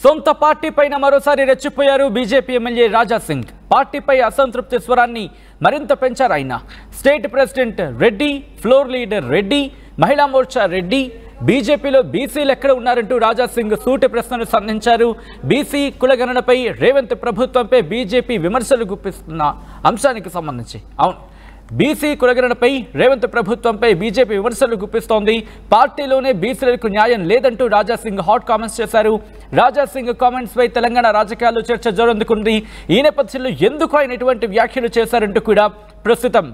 సొంత పార్టీ పైన మరోసారి రెచ్చిపోయారు బీజేపీ ఎమ్మెల్యే రాజా సింగ్. పార్టీపై అసంతృప్తి స్వరాన్ని మరింత పెంచారు ఆయన. State president Reddy, floor leader Reddy, Mahila Morcha Reddy, బీజేపీలో బీసీలు ఎక్కడ ఉన్నారంటూ రాజా సింగ్ సూటి ప్రశ్నలు సంధించారు. బీసీ కులగణనపై రేవంత్ ప్రభుత్వంపై బీజేపీ విమర్శలు గుప్పిస్తున్న అంశానికి సంబంధించి బీసీ కులగణనపై రేవంత్ ప్రభుత్వంపై బీజేపీ విమర్శలు గుప్పిస్తోంది. పార్టీలోనే బీసీలకు న్యాయం లేదంటూ రాజా సింగ్ హాట్ కామెంట్స్ చేశారు. రాజా సింగ్ కామెంట్స్ పై తెలంగాణ రాజకీయాల్లో చర్చ జోరందుకుంది. ఈ నేపథ్యంలో ఎందుకు ఆయన ఇటువంటి వ్యాఖ్యలు చేశారంటూ కూడా ప్రస్తుతం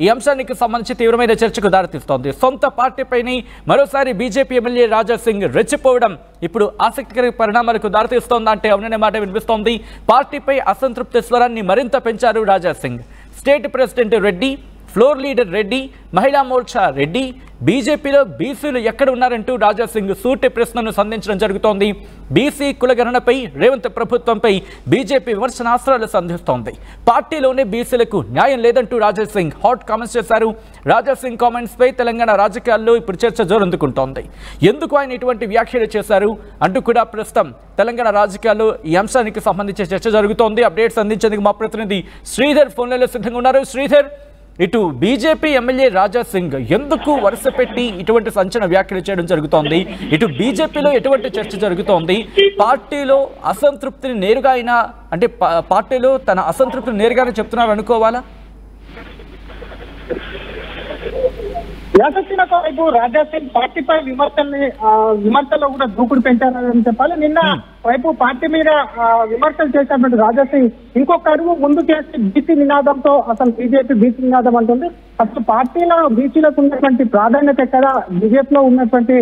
ఈ అంశానికి సంబంధించి తీవ్రమైన చర్చకు దారితీస్తోంది. సొంత పార్టీపైనే మరోసారి బీజేపీ ఎమ్మెల్యే రాజా సింగ్ రెచ్చిపోవడం ఇప్పుడు ఆసక్తికర పరిణామాలకు దారితీస్తోందంటే అవుననే మాట వినిపిస్తోంది. పార్టీపై అసంతృప్తి స్వరాన్ని మరింత పెంచారు Raja Singh. State president Reddy, floor leader Reddy, Mahila Morcha Reddy, బీజేపీలో బీసీలు ఎక్కడ ఉన్నారంటూ రాజా సింగ్ సూటి ప్రశ్నను సంధించడం జరుగుతోంది. బీసీ కులగణనపై రేవంత్ ప్రభుత్వంపై బీజేపీ విమర్శనాస్త్రాలు సంధిస్తోంది. పార్టీలోనే బీసీలకు న్యాయం లేదంటూ రాజా సింగ్ హాట్ కామెంట్స్ చేశారు. రాజా సింగ్ కామెంట్స్ పై తెలంగాణ రాజకీయాల్లో ఇప్పుడు చర్చ జోరందుకుంటోంది. ఎందుకు ఆయన ఇటువంటి వ్యాఖ్యలు చేశారు అంటూ కూడా ప్రస్తుతం తెలంగాణ రాజకీయాల్లో ఈ అంశానికి సంబంధించి చర్చ జరుగుతోంది. అప్డేట్స్ అందించేందుకు మా ప్రతినిధి శ్రీధర్ ఫోన్లలో సిద్ధంగా ఉన్నారు. శ్రీధర్, ఇటు బీజేపీ ఎమ్మెల్యే రాజా సింగ్ ఎందుకు వరుస పెట్టి ఇటువంటి సంచలన వ్యాఖ్యలు చేయడం జరుగుతోంది? ఇటు బీజేపీలో ఎటువంటి చర్చ జరుగుతోంది? పార్టీలో అసంతృప్తిని నేరుగా అయినా అంటే పార్టీలో తన అసంతృప్తిని నేరుగానే చెప్తున్నారు అనుకోవాలా? యాసక్తినకు వైపు రాజా సింగ్ పార్టీపై విమర్శల్లో కూడా దూకుడు పెంచారని చెప్పాలి. నిన్న వైపు పార్టీ మీద విమర్శలు చేసినటువంటి రాజా సింగ్ ఇంకొక అడుగు ముందుకేసి బీసీ నినాదంతో అసలు బీజేపీ బీసీ నినాదం అంటుంది. అసలు పార్టీలో బీసీలకు ఉన్నటువంటి ప్రాధాన్యత ఎక్కడ? బీజేపీలో ఉన్నటువంటి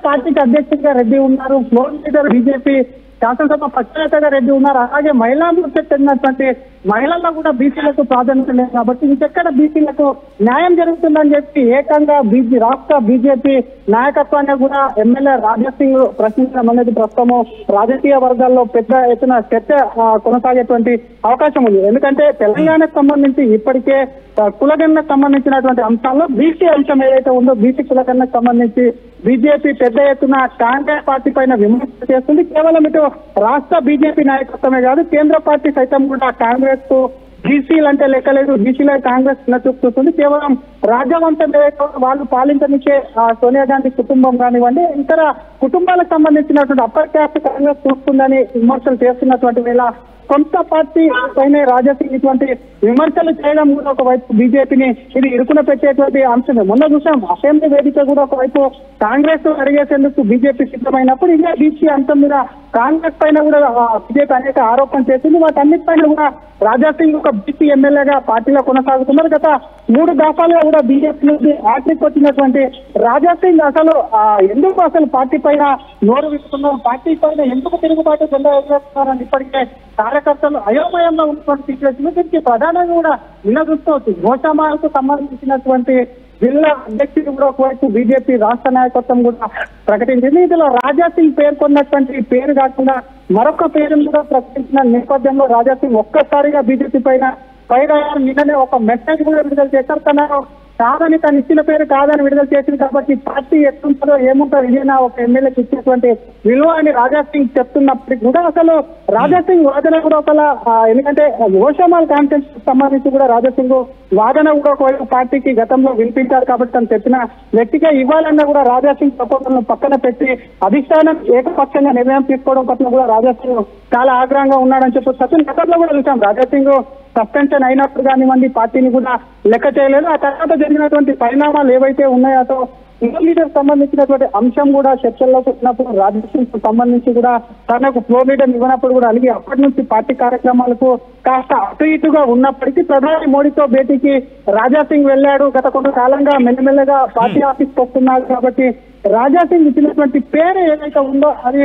పార్టీకి అధ్యక్షుడిగా రెడ్డి ఉన్నారు, ఫ్లోర్ లీడర్ బీజేపీ శాసనసభ పక్షనేతగా రెడ్డి ఉన్నారు. అలాగే మహిళా మోర్చా చెందినటువంటి మహిళల్లో కూడా బీసీలకు ప్రాధాన్యత లేదు కాబట్టి ఇంకెక్కడ బీసీలకు న్యాయం జరుగుతుందని చెప్పి ఏకంగా రాష్ట్ర బీజేపీ నాయకత్వాన్ని కూడా ఎమ్మెల్యే రాజా సింగ్ ప్రశ్నించడం అనేది ప్రస్తుతం రాజకీయ వర్గాల్లో పెద్ద ఎత్తున చర్చ కొనసాగేటువంటి అవకాశం ఉంది. ఎందుకంటే తెలంగాణకు సంబంధించి ఇప్పటికే కులగణనకు సంబంధించినటువంటి అంశాల్లో బీసీ అంశం ఏదైతే ఉందో బీసీ కులగణనకు సంబంధించి బీజేపీ పెద్ద ఎత్తున కాంగ్రెస్ పార్టీ పైన విమర్శ చేస్తుంది. కేవలం ఇటు రాష్ట్ర బీజేపీ నాయకత్వమే కాదు, కేంద్ర పార్టీ సైతం కూడా కాంగ్రెస్ కు బీసీలు అంటే లెక్కలేదు, బీసీలో కాంగ్రెస్ చూపుతుంది. కేవలం రాజ్యవంతం వాళ్ళు పాలించనిచ్చే సోనియా గాంధీ కుటుంబం కానివ్వండి, ఇతర కుటుంబాలకు సంబంధించినటువంటి అప్పర్ క్యాస్ట్ కాంగ్రెస్ చూస్తుందని విమర్శలు చేస్తున్నటువంటి వేళ సొంత పార్టీ పైన రాజా సింగ్ ఇటువంటి విమర్శలు చేయడం కూడా ఒకవైపు బీజేపీని ఇది ఇరుకున పెట్టేటువంటి అంశమే. మొన్న చూసాం అసెంబ్లీ వేదిక కూడా ఒకవైపు కాంగ్రెస్ అడిగేసేందుకు బీజేపీ సిద్ధమైనప్పుడు ఇదే బీసీ అంశం మీద కాంగ్రెస్ పైన కూడా బీజేపీ అనేక ఆరోపణలు చేసింది. వాటన్నిటిపైన కూడా రాజా సింగ్ ఒక బీసీ ఎమ్మెల్యేగా పార్టీలో కొనసాగుతున్నారు. గత 3 దఫాలుగా కూడా బీజేపీ నుండి హ్యాట్రిక్ వచ్చినటువంటి రాజా సింగ్ ఎందుకు అసలు పార్టీ పైన నోరు విస్తున్నారు, పార్టీ పైన ఎందుకు తిరుగుబాటు చెందారని ఇప్పటికే కార్యకర్తలు అయోమయంలో ఉన్నటువంటి సిచ్యువేషన్. దీనికి ప్రధానంగా కూడా నిన్న చూసుకోవచ్చు, గోషామాలకు సంబంధించినటువంటి జిల్లా అధ్యక్షుడు కూడా ఒకవైపు బీజేపీ రాష్ట్ర నాయకత్వం కూడా ప్రకటించింది. ఇందులో రాజా సింగ్ పేర్కొన్నటువంటి పేరు కాకుండా మరొక పేరును కూడా ప్రకటించిన నేపథ్యంలో రాజా సింగ్ ఒక్కసారిగా బీజేపీ పైన నిన్ననే ఒక మెసేజ్ కూడా విడుదల చేశారు. కాదని తను ఇచ్చిన పేరు కాదని విడుదల చేసింది కాబట్టి పార్టీ ఎట్లుంటుందో ఏముంటుందో ఇదేనా ఒక ఎమ్మెల్యేకి ఇచ్చేటువంటి విలువ అని రాజా సింగ్ చెప్తున్నప్పటికీ కూడా అసలు రాజా సింగ్ వాదన కూడా ఎందుకంటే ఓషామాల్ కాన్ఫరెన్స్ సంబంధించి కూడా రాజా సింగ్ వాదన కూడా ఒకవైపు పార్టీకి గతంలో వినిపించారు కాబట్టి తను చెప్పిన వ్యక్తిగా ఇవ్వాలన్నా కూడా రాజా సింగ్ ప్రపోజల్ పక్కన పెట్టి అధిష్టానం ఏకపక్షంగా నిర్ణయం తీసుకోవడం పట్ల కూడా రాజా సింగ్ చాలా ఆగ్రహంగా ఉన్నాడని చెప్పి గతంలో కూడా చూసాం. రాజా సింగ్ సస్పెన్షన్ అయినప్పుడు కానివ్వండి పార్టీని కూడా లెక్క చేయలేదు. ఆ తర్వాత జరిగినటువంటి పరిణామాలు ఏవైతే ఉన్నాయో లీడర్ సంబంధించినటువంటి అంశం కూడా చర్చల్లోకి వచ్చినప్పుడు రాజా సింగ్ సంబంధించి కూడా తనకు ఫ్లోర్ లీడర్ ఇవ్వనప్పుడు కూడా అలిగి అప్పటి నుంచి పార్టీ కార్యక్రమాలకు కాస్త అటు ఇటుగా ఉన్నప్పటికీ ప్రధాని మోడీతో భేటీకి రాజా సింగ్ వెళ్ళాడు. గత కొంతకాలంగా మెల్లమెల్లగా పార్టీ ఆఫీస్కి వస్తున్నాడు కాబట్టి రాజా సింగ్ ఇచ్చినటువంటి పేరు ఏదైతే ఉందో అది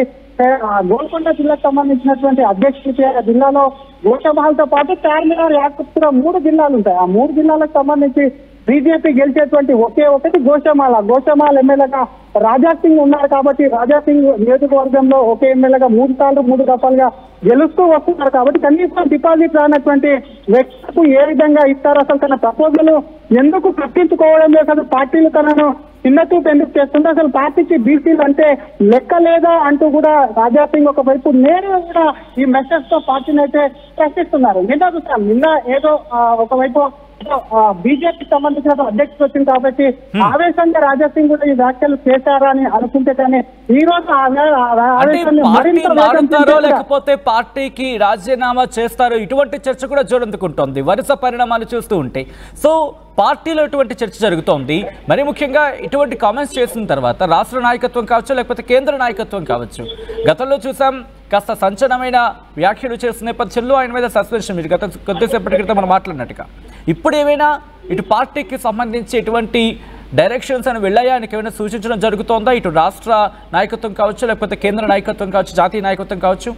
గోల్కొండ జిల్లాకు సంబంధించినటువంటి అధ్యక్షుడి జిల్లాలో గోషామహల్ తో పాటు చార్మినార్, యాకుత్పుర 3 జిల్లాలు ఉంటాయి. ఆ 3 జిల్లాలకు సంబంధించి బీజేపీ గెలిచేటువంటి ఒకే ఒకటి గోషమాల ఎమ్మెల్యేగా రాజా సింగ్ ఉన్నారు కాబట్టి రాజా సింగ్ నియోజకవర్గంలో ఒకే ఎమ్మెల్యేగా 3 సార్లు 3 దఫాలుగా గెలుస్తూ వస్తున్నారు కాబట్టి కనీసం డిపాజిట్ రానటువంటి వ్యక్తులకు ఏ విధంగా ఇస్తారు, అసలు తన ప్రపోజల్ ఎందుకు పట్టించుకోవడం లేదు, అసలు పార్టీలు తనను చిన్నచూపు ఎందుకు చేస్తుంటే, అసలు పార్టీకి బీసీలు అంటే లెక్క లేదా అంటూ కూడా రాజా సింగ్ ఒకవైపు నేరుగా కూడా ఈ మెసేజ్ తో పార్టీని అయితే ప్రశ్నిస్తున్నారు. నిన్న ఏదో ఒకవైపు బీజేపీకి సంబంధించిన అధ్యక్షుడు వచ్చింది కాబట్టి ఆవేశంగా రాజా సింగ్ కూడా ఈ వ్యాఖ్యలు చేశారా అని అనుకుంటే, కానీ ఈ రోజు లేకపోతే పార్టీకి రాజీనామా చేస్తారు ఇటువంటి చర్చ కూడా జోరందుకుంటోంది వరుస పరిణామాలు చూస్తూ ఉంటే. సో పార్టీలో ఇటువంటి చర్చ జరుగుతోంది. మరి ముఖ్యంగా ఇటువంటి కామెంట్స్ చేసిన తర్వాత రాష్ట్ర నాయకత్వం కావచ్చు, లేకపోతే కేంద్ర నాయకత్వం కావచ్చు, గతంలో చూసాం కాస్త సంచలనమైన వ్యాఖ్యలు చేసిన నేపథ్యంలో ఆయన మీద సస్పెన్షన్ మీరు గత కొద్దిసేపటి క్రితం మనం మాట్లాడినట్టుగా ఇప్పుడు ఏమైనా ఇటు పార్టీకి సంబంధించి ఎటువంటి డైరెక్షన్స్ అని వెళ్ళాయా, ఆయనకి ఏమైనా సూచించడం జరుగుతోందా ఇటు రాష్ట్ర నాయకత్వం కావచ్చు, లేకపోతే కేంద్ర నాయకత్వం కావచ్చు, జాతీయ నాయకత్వం కావచ్చు?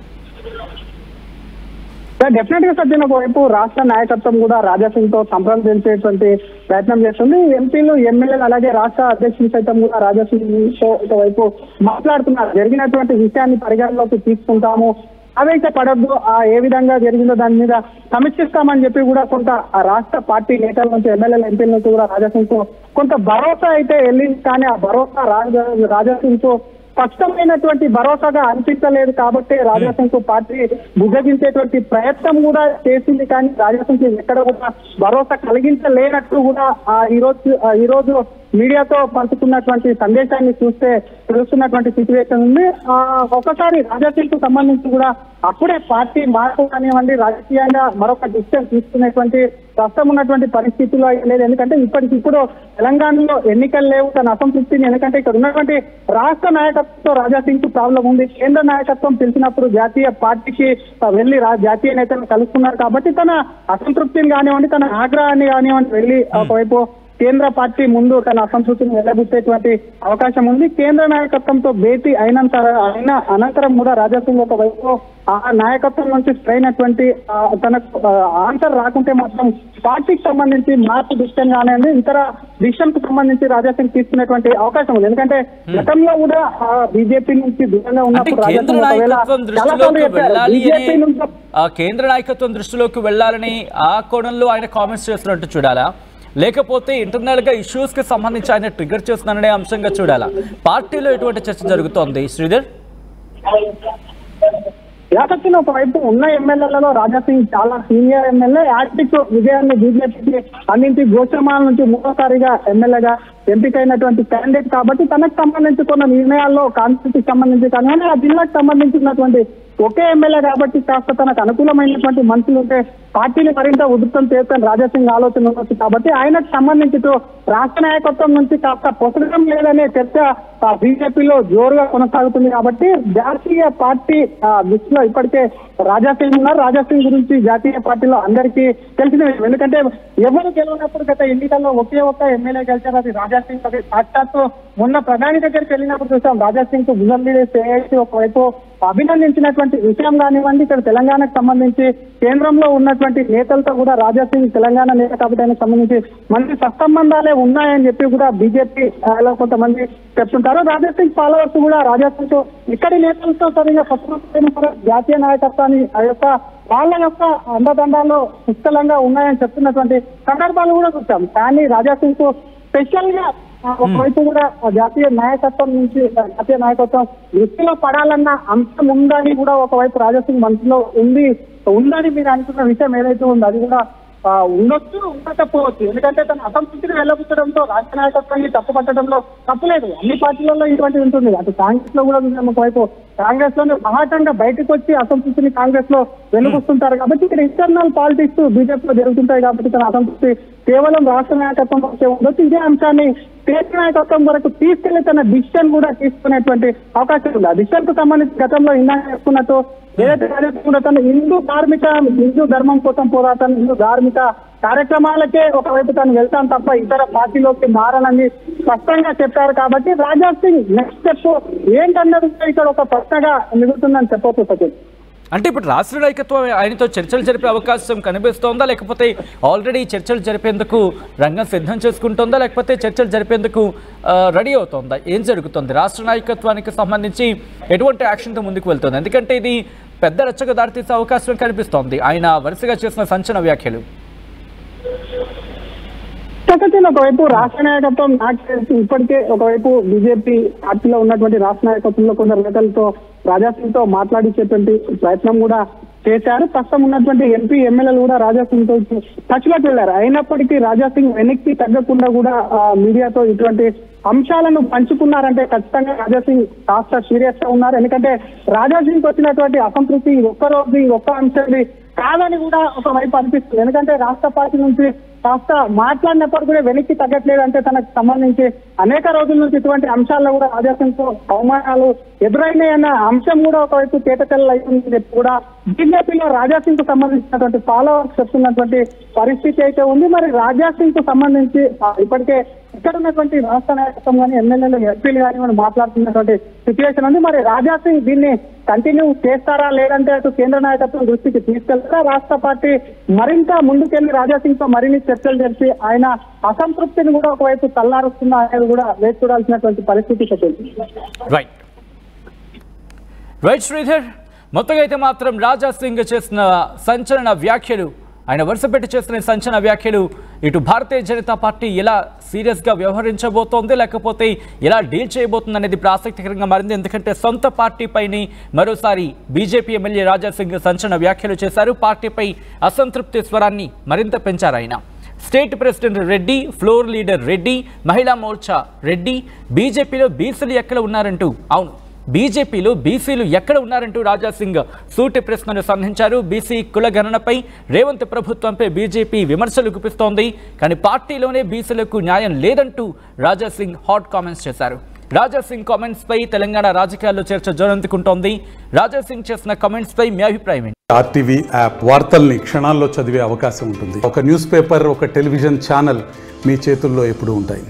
డెఫినెట్ గా సజ్జన ఒకవైపు రాష్ట్ర నాయకత్వం కూడా రాజా సింగ్ తో సంప్రదించేటువంటి ప్రయత్నం చేస్తుంది. ఎంపీలు ఎమ్మెల్యేలు అలాగే రాష్ట్ర అధ్యక్షులు సైతం కూడా రాజా సింగ్ తో ఒకవైపు మాట్లాడుతున్నారు. జరిగినటువంటి విషయాన్ని పరిగణలోకి తీసుకుంటాము, ఆవేశపడద్దు, ఏ విధంగా జరిగిందో దాని మీద సమీక్షిస్తామని చెప్పి కూడా కొంత రాష్ట్ర పార్టీ నేతల నుంచి ఎమ్మెల్యేల ఎంపీల నుంచి కూడా రాజా సింగ్ తో కొంత భరోసా అయితే వెళ్ళింది. కానీ ఆ భరోసా రాజా సింగ్ తో స్పష్టమైనటువంటి భరోసాగా అనిపించలేదు కాబట్టి రాజా సింగ్ కు పార్టీ బుజ్జగించేటువంటి ప్రయత్నం కూడా చేసింది. కానీ రాజా సింగ్ ఎక్కడ కూడా భరోసా కలిగించలేనట్లు కూడా ఈ రోజు మీడియాతో పంచుకున్నటువంటి సందేశాన్ని చూస్తే తెలుస్తున్నటువంటి సిచ్యువేషన్ ఉంది. ఒకసారి రాజా సింగ్ కు సంబంధించి కూడా అప్పుడే పార్టీ మార్పు కానివ్వండి, రాజకీయంగా మరొక డిసిషన్ తీసుకునేటువంటి కష్టం ఉన్నటువంటి పరిస్థితుల్లో లేదు. ఎందుకంటే ఇప్పటికిప్పుడు తెలంగాణలో ఎన్నికలు లేవు, తన అసంతృప్తిని, ఎందుకంటే ఇక్కడ ఉన్నటువంటి రాష్ట్ర నాయకత్వంతో రాజా సింగ్ కు ప్రాబ్లం ఉంది. కేంద్ర నాయకత్వం పిలిచినప్పుడు జాతీయ పార్టీకి వెళ్లి జాతీయ నేతలను కలుస్తున్నారు కాబట్టి తన అసంతృప్తిని కానివ్వండి, తన ఆగ్రహాన్ని కానివ్వండి వెళ్ళి ఒకవైపు కేంద్ర పార్టీ ముందు తన అసంతృప్తిని వెల్లబుచ్చేటువంటి అవకాశం ఉంది. కేంద్ర నాయకత్వంతో భేటీ అయిన అనంతరం కూడా రాజా సింగ్ ఒకవైపు ఆ నాయకత్వం నుంచి అయినటువంటి తనకు ఆన్సర్ రాకుంటే మాత్రం పార్టీకి సంబంధించి మార్పు డిసిషన్ కానివ్వండి, ఇతర డిసిషన్ కు సంబంధించి రాజా సింగ్ తీసుకునేటువంటి అవకాశం ఉంది. ఎందుకంటే గతంలో కూడా బీజేపీ నుంచి దూరంగా ఉన్నప్పుడు కేంద్ర నాయకత్వం దృష్టిలోకి వెళ్లాలని ఆ కోణంలో ఆయన కామెంట్స్ చేస్తున్నట్టు చూడాలా, లేకపోతే ఇంటర్నల్ గా ఇష్యూస్ కి సంబంధించి ఆయన ట్రిగర్ చేస్తున్నారనే అంశంగా చూడాలా? పార్టీలో ఎటువంటి చర్చ జరుగుతోంది శ్రీధర్? యాకత్తులో ఒకవైపు ఉన్న ఎమ్మెల్యేలలో రాజా సింగ్ చాలా సీనియర్ ఎమ్మెల్యే, యాక్టివ్ విజయాన్ని బీజేపీకి అందించి గోచమాల నుంచి మూడోసారిగా ఎమ్మెల్యేగా ఎంపికైనటువంటి క్యాండిడేట్ కాబట్టి తనకు సంబంధించి కొన్ని నిర్ణయాల్లో కాన్స్టిట్యూన్సీకి సంబంధించి కానీ ఆ జిల్లాకు సంబంధించినటువంటి ఒకే ఎమ్మెల్యే కాబట్టి కాస్త తనకు అనుకూలమైనటువంటి మనుషులు ఉంటే పార్టీని మరింత ఉధృతం చేస్తాను రాజా సింగ్ ఆలోచన ఉండొచ్చు. కాబట్టి ఆయనకు సంబంధించి రాష్ట్ర నాయకత్వం నుంచి కాస్త పొసగడం లేదనే చర్చ బీజేపీలో జోరుగా కొనసాగుతుంది. కాబట్టి జాతీయ పార్టీ దృష్టిలో ఇప్పటికే రాజా సింగ్ ఉన్నారు. రాజా సింగ్ గురించి జాతీయ పార్టీలో అందరికీ తెలిసిన విషయం. ఎందుకంటే ఎవరు గెలవనప్పుడు గత ఎన్నికల్లో ఒకే ఒక్క ఎమ్మెల్యే గెలిచారు, అది రాజా సింగ్. అది సాక్షాత్తు మొన్న ప్రధాని దగ్గరికి వెళ్ళినప్పుడు చూసాం రాజా సింగ్ కు భుజం మీద చేసి ఒకవైపు అభినందించినటువంటి విషయం కానివ్వండి. ఇక్కడ తెలంగాణకు సంబంధించి కేంద్రంలో ఉన్నటువంటి నేతలతో కూడా రాజా సింగ్ తెలంగాణ నేత కాబట్టి ఆయనకు సంబంధించి మంచి సత్సంబంధాలే ఉన్నాయని చెప్పి కూడా బీజేపీ లో కొంతమంది చెప్తుంటారు. రాజా సింగ్ ఫాలోవర్స్ కూడా రాజా సింగ్ ఇక్కడి నేతలతో సరిగా జాతీయ నాయకత్వాన్ని ఆ యొక్క వాళ్ళ యొక్క అండదండాలు పుష్కలంగా ఉన్నాయని చెప్తున్నటువంటి సందర్భాలు కూడా చూస్తాం. కానీ రాజా సింగ్ కు స్పెషల్ గా ఒకవైపు కూడా జాతీయ నాయకత్వం దృష్టిలో పడాలన్న అంశం ఉందని కూడా ఒకవైపు రాజా సింగ్ మనసులో ఉందని మీరు అనుకున్న విషయం ఏదైతే ఉందో అది కూడా ఉండొచ్చు, ఉండకపోవచ్చు. ఎందుకంటే తన అసంతృప్తిని వెళ్ళబుచ్చడంతో రాష్ట్ర నాయకత్వాన్ని తప్పుపట్టడంలో తప్పులేదు. అన్ని పార్టీలలో ఇటువంటి ఉంటుంది. అటు కాంగ్రెస్ లో కూడా ఒకవైపు కాంగ్రెస్ లోనే మహాటంగా బయటకు వచ్చి అసంతృప్తిని కాంగ్రెస్ లో వెలుగుస్తుంటారు కాబట్టి ఇక్కడ ఇంటర్నల్ పాలిటిక్స్ బీజేపీలో జరుగుతుంటాయి కాబట్టి తన అసంతృప్తి కేవలం రాష్ట్ర నాయకత్వం వరకే ఉండొచ్చు. ఇదే అంశాన్ని కేంద్ర నాయకత్వం వరకు తీసుకెళ్లి తన డిసిషన్ కూడా తీసుకునేటువంటి అవకాశం ఉంది. ఆ డిసిషన్ కు సంబంధించి గతంలో ఇందాక చెప్పుకున్నట్టు ఏదైతే కూడా తన హిందూ ధర్మం కోసం పోరాటం, హిందూ ధార్మిక కార్యక్రమాలకే ఒకవైపు తను వెళ్తాను తప్ప ఇతర పార్టీలోకి మారనని స్పష్టంగా చెప్పారు. కాబట్టి రాజా సింగ్ నెక్స్ట్ స్టెప్ ఏంటన్నది ఇక్కడ ఒక ప్రశ్నగా మిగులుతుందని చెప్పవచ్చు. అంటే ఇప్పుడు రాష్ట్ర నాయకత్వం ఆయనతో చర్చలు జరిపే అవకాశం కనిపిస్తోందా, లేకపోతే ఆల్రెడీ చర్చలు జరిపేందుకు రంగం సిద్ధం చేసుకుంటుందా, లేకపోతే చర్చలు జరిపేందుకు రెడీ అవుతుందా? ఏం జరుగుతుంది? రాష్ట్ర నాయకత్వానికి సంబంధించి ఎటువంటి యాక్షన్తో ముందుకు వెళ్తుంది? ఎందుకంటే ఇది పెద్ద రచ్చకు దారితీసే అవకాశం కనిపిస్తోంది ఆయన వరుసగా చేసిన సంచలన వ్యాఖ్యలు. ఒకవైపు రాష్ట్ర నాయకత్వం నాకు తెలిసి ఇప్పటికే ఒకవైపు బీజేపీ పార్టీలో ఉన్నటువంటి రాష్ట్ర నాయకత్వంలో కొందరు నేతలతో రాజాసింగ్ తో మాట్లాడించేటువంటి ప్రయత్నం కూడా చేశారు. ప్రస్తుతం ఉన్నటువంటి ఎంపీ ఎమ్మెల్యేలు కూడా రాజాసింగ్ తో టచ్ లోకి వెళ్లారు. అయినప్పటికీ రాజాసింగ్ వెనక్కి తగ్గకుండా కూడా మీడియాతో ఇటువంటి అంశాలను పంచుకున్నారంటే ఖచ్చితంగా రాజాసింగ్ కాస్త సీరియస్ గా ఉన్నారు. ఎందుకంటే రాజాసింగ్ వచ్చినటువంటి అసంతృప్తి ఒక్క అంశాన్ని కాదని కూడా ఒకవైపు అనిపిస్తుంది. ఎందుకంటే రాష్ట్ర పార్టీ నుంచి కాస్త మాట్లాడినప్పుడు కూడా వెనక్కి తగ్గట్లేదు. అంటే తనకు సంబంధించి అనేక రోజుల నుంచి ఇటువంటి అంశాల్లో కూడా రాజాసింగ్ తో అవమానాలు ఎదురైనాయన్న అంశం కూడా ఒకవైపు తేటతెల్లు అవుతుంది కూడా బీజేపీలో రాజాసింగ్ కు సంబంధించినటువంటి ఫాలోవర్స్ చెప్తున్నటువంటి పరిస్థితి అయితే ఉంది. మరి రాజాసింగ్ కు సంబంధించి ఇప్పటికే ఇక్కడ ఉన్నటువంటి రాష్ట్ర నాయకత్వం కానీ ఎమ్మెల్యేలు ఎంపీలు కానీ మనం మాట్లాడుతున్నటువంటి సిచ్యువేషన్ ఉంది. మరి రాజాసింగ్ దీన్ని కంటిన్యూ చేస్తారా, లేదంటే అటు కేంద్ర నాయకత్వం దృష్టికి తీసుకెళ్తారా, రాష్ట్ర పార్టీ మరింత ముందుకెళ్లి రాజాసింగ్ తో మరిన్ని చర్చలు జరిపి ఆయన అసంతృప్తిని కూడా ఒకవైపు తల్లారుస్తున్నా అనేది కూడా వేచి చూడాల్సినటువంటి పరిస్థితి. రైట్ శ్రీధర్, మొత్తంగా అయితే మాత్రం రాజాసింగ్ చేసిన సంచలన వ్యాఖ్యలు, ఆయన వరుసపెట్టి చేసిన సంచలన వ్యాఖ్యలు ఇటు భారతీయ జనతా పార్టీ ఎలా సీరియస్గా వ్యవహరించబోతోంది, లేకపోతే ఎలా డీల్ చేయబోతుంది అనేది ఆసక్తికరంగా మారింది. ఎందుకంటే సొంత పార్టీపైని మరోసారి బీజేపీ ఎమ్మెల్యే రాజాసింగ్ సంచలన వ్యాఖ్యలు చేశారు. పార్టీపై అసంతృప్తి స్వరాన్ని మరింత పెంచారు ఆయన. State president Reddy, floor leader Reddy, Mahila Morcha Reddy, బీజేపీలో బీసీలు ఎక్కడ ఉన్నారంటూ, అవును బీజేపీలో బీసీలు ఎక్కడ ఉన్నారంటూ రాజాసింగ్ సూటి ప్రశ్నలు సంధించారు. బీసీ కుల గణనపై రేవంత్ ప్రభుత్వంపై బీజేపీ విమర్శలు గుప్పిస్తోంది, కానీ పార్టీలోనే బీసీలకు న్యాయం లేదంటూ రాజాసింగ్ హాట్ కామెంట్స్ చేశారు. రాజాసింగ్ కామెంట్స్ పై తెలంగాణ రాజకీయాల్లో చర్చ జోరందుకుంటోంది. రాజాసింగ్ చేసిన కామెంట్స్ పై మీ అభిప్రాయం ఏంటి? RTV యాప్ వార్తల్ని క్షణాల్లో చదివే అవకాశం ఉంటుంది. ఒక న్యూస్ పేపర్, ఒక టెలివిజన్ ఛానల్ మీ చేతుల్లో ఎప్పుడూ ఉంటాయి.